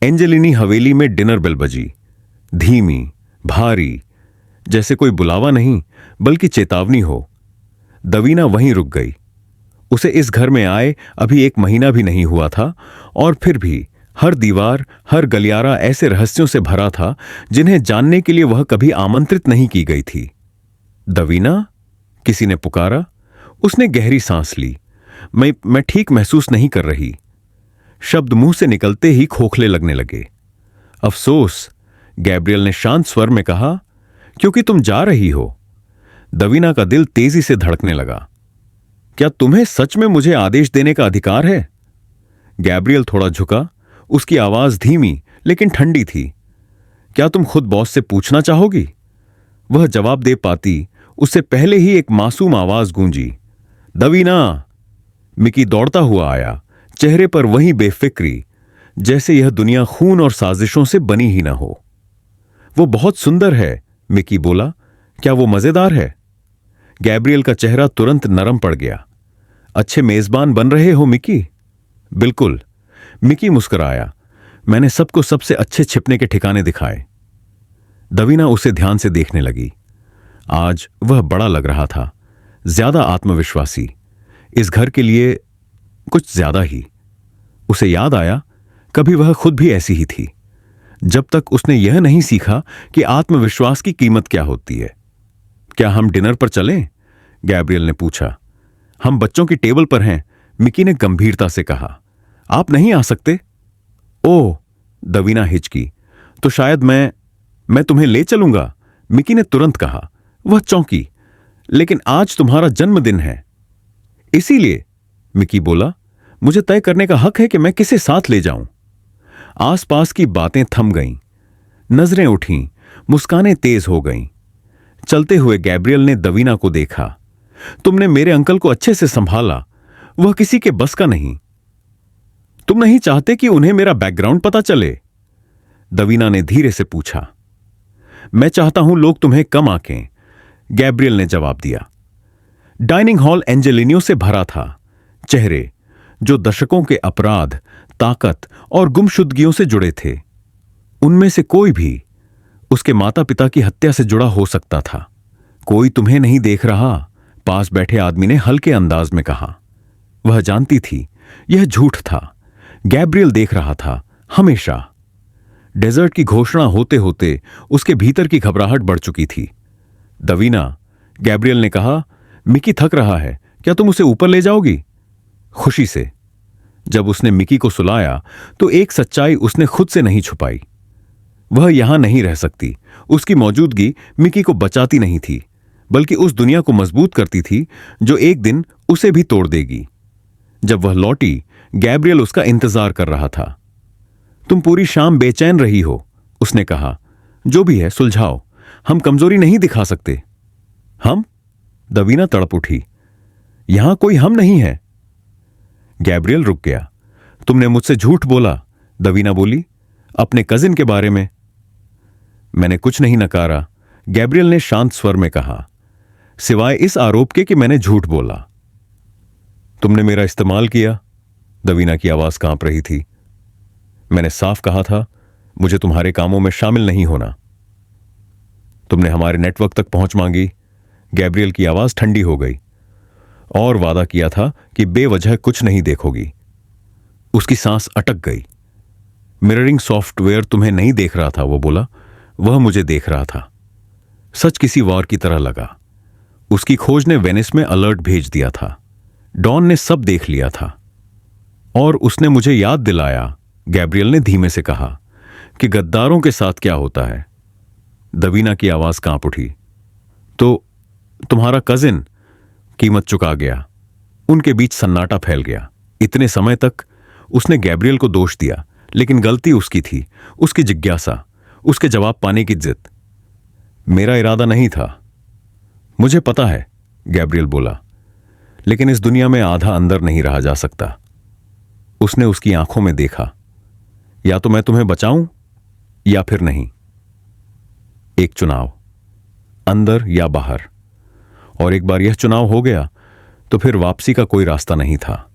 Angelini हवेली में dinner bell बजी, धीमी, भारी, जैसे कोई बुलावा नहीं बल्कि चेतावनी हो। दवीना वहीं रुक गई। उसे इस घर में आए अभी 1 महीना भी नहीं हुआ था और फिर भी हर दीवार, हर गलियारा ऐसे रहस्यों से भरा था जिन्हें जानने के लिए वह कभी आमंत्रित नहीं की गई थी। दवीना, किसी ने पुकारा। उसने गहरी सांस ली। मैं ठीक महसूस नहीं कर रही। शब्द मुंह से निकलते ही खोखले लगने लगे। अफसोस, गैब्रियल ने शांत स्वर में कहा, क्योंकि तुम जा रही हो। दवीना का दिल तेजी से धड़कने लगा। क्या तुम्हें सच में मुझे आदेश देने का अधिकार है? गैब्रियल थोड़ा झुका। उसकी आवाज धीमी लेकिन ठंडी थी। क्या तुम खुद बॉस से पूछना चाहोगी? वह जवाब दे पाती उससे पहले ही एक मासूम आवाज गूंजी, दवीना। मिकी दौड़ता हुआ आया, चेहरे पर वही बेफिक्री, जैसे यह दुनिया खून और साजिशों से बनी ही ना हो। वो बहुत सुंदर है, मिकी बोला। क्या वो मजेदार है? गैब्रियल का चेहरा तुरंत नरम पड़ गया। अच्छे मेजबान बन रहे हो, मिकी? बिल्कुल, मिकी मुस्कुराया। मैंने सबको सबसे अच्छे छिपने के ठिकाने दिखाए। दवीना उसे ध्यान से देखने लगी। आज वह बड़ा लग रहा था, ज्यादा आत्मविश्वासी, इस घर के लिए कुछ ज्यादा ही। उसे याद आया, कभी वह खुद भी ऐसी ही थी, जब तक उसने यह नहीं सीखा कि आत्मविश्वास की कीमत क्या होती है। क्या हम डिनर पर चलें? गैब्रियल ने पूछा। हम बच्चों की टेबल पर हैं, मिकी ने गंभीरता से कहा। आप नहीं आ सकते? ओह, दवीना हिचकी। तो शायद मैं तुम्हें ले चलूंगा, मिकी ने तुरंत कहा। वह चौंकी। लेकिन आज तुम्हारा जन्मदिन है। इसीलिए, मिकी बोला, मुझे तय करने का हक है कि मैं किसे साथ ले जाऊं। आसपास की बातें थम गईं, नजरें उठीं, मुस्कानें तेज हो गईं। चलते हुए गैब्रियल ने दवीना को देखा। तुमने मेरे अंकल को अच्छे से संभाला, वह किसी के बस का नहीं। तुम नहीं चाहते कि उन्हें मेरा बैकग्राउंड पता चले? दवीना ने धीरे से पूछा। मैं चाहता हूं लोग तुम्हें कम आंकें, गैब्रियल ने जवाब दिया। डाइनिंग हॉल एंजेलिनियो से भरा था, चेहरे जो दशकों के अपराध, ताकत और गुमशुदगियों से जुड़े थे। उनमें से कोई भी उसके माता पिता की हत्या से जुड़ा हो सकता था। कोई तुम्हें नहीं देख रहा, पास बैठे आदमी ने हल्के अंदाज में कहा। वह जानती थी यह झूठ था। गैब्रियल देख रहा था, हमेशा। डेजर्ट की घोषणा होते होते उसके भीतर की घबराहट बढ़ चुकी थी। दवीना, गैब्रियल ने कहा, मिकी थक रहा है, क्या तुम उसे ऊपर ले जाओगी? खुशी से। जब उसने मिकी को सुलाया तो एक सच्चाई उसने खुद से नहीं छुपाई। वह यहां नहीं रह सकती। उसकी मौजूदगी मिकी को बचाती नहीं थी, बल्कि उस दुनिया को मजबूत करती थी जो एक दिन उसे भी तोड़ देगी। जब वह लौटी, गैब्रियल उसका इंतजार कर रहा था। तुम पूरी शाम बेचैन रही हो, उसने कहा। जो भी है सुलझाओ, हम कमजोरी नहीं दिखा सकते। हम? दवीना तड़प उठी। यहां कोई हम नहीं है। गैब्रियल रुक गया। तुमने मुझसे झूठ बोला, दवीना बोली, अपने कजिन के बारे में। मैंने कुछ नहीं नकारा, गैब्रियल ने शांत स्वर में कहा, सिवाय इस आरोप के कि मैंने झूठ बोला। तुमने मेरा इस्तेमाल किया, दवीना की आवाज कांप रही थी। मैंने साफ कहा था, मुझे तुम्हारे कामों में शामिल नहीं होना। तुमने हमारे नेटवर्क तक पहुंच मांगी, गैब्रियल की आवाज ठंडी हो गई। और वादा किया था कि बेवजह कुछ नहीं देखोगी। उसकी सांस अटक गई। मिररिंग सॉफ्टवेयर तुम्हें नहीं देख रहा था, वो बोला, वह मुझे देख रहा था। सच किसी वार की तरह लगा। उसकी खोज ने वेनिस में अलर्ट भेज दिया था। डॉन ने सब देख लिया था। और उसने मुझे याद दिलाया, गैब्रियल ने धीमे से कहा, कि गद्दारों के साथ क्या होता है। दवीना की आवाज कांप उठी। तो तुम्हारा कजिन कीमत चुका गया। उनके बीच सन्नाटा फैल गया। इतने समय तक उसने गैब्रियल को दोष दिया, लेकिन गलती उसकी थी, उसकी जिज्ञासा, उसके जवाब पाने की जिद। मेरा इरादा नहीं था। मुझे पता है, गैब्रियल बोला, लेकिन इस दुनिया में आधा अंदर नहीं रहा जा सकता। उसने उसकी आंखों में देखा। या तो मैं तुम्हें बचाऊं या फिर नहीं। एक चुनाव, अंदर या बाहर। और एक बार यह चुनाव हो गया तो फिर वापसी का कोई रास्ता नहीं था।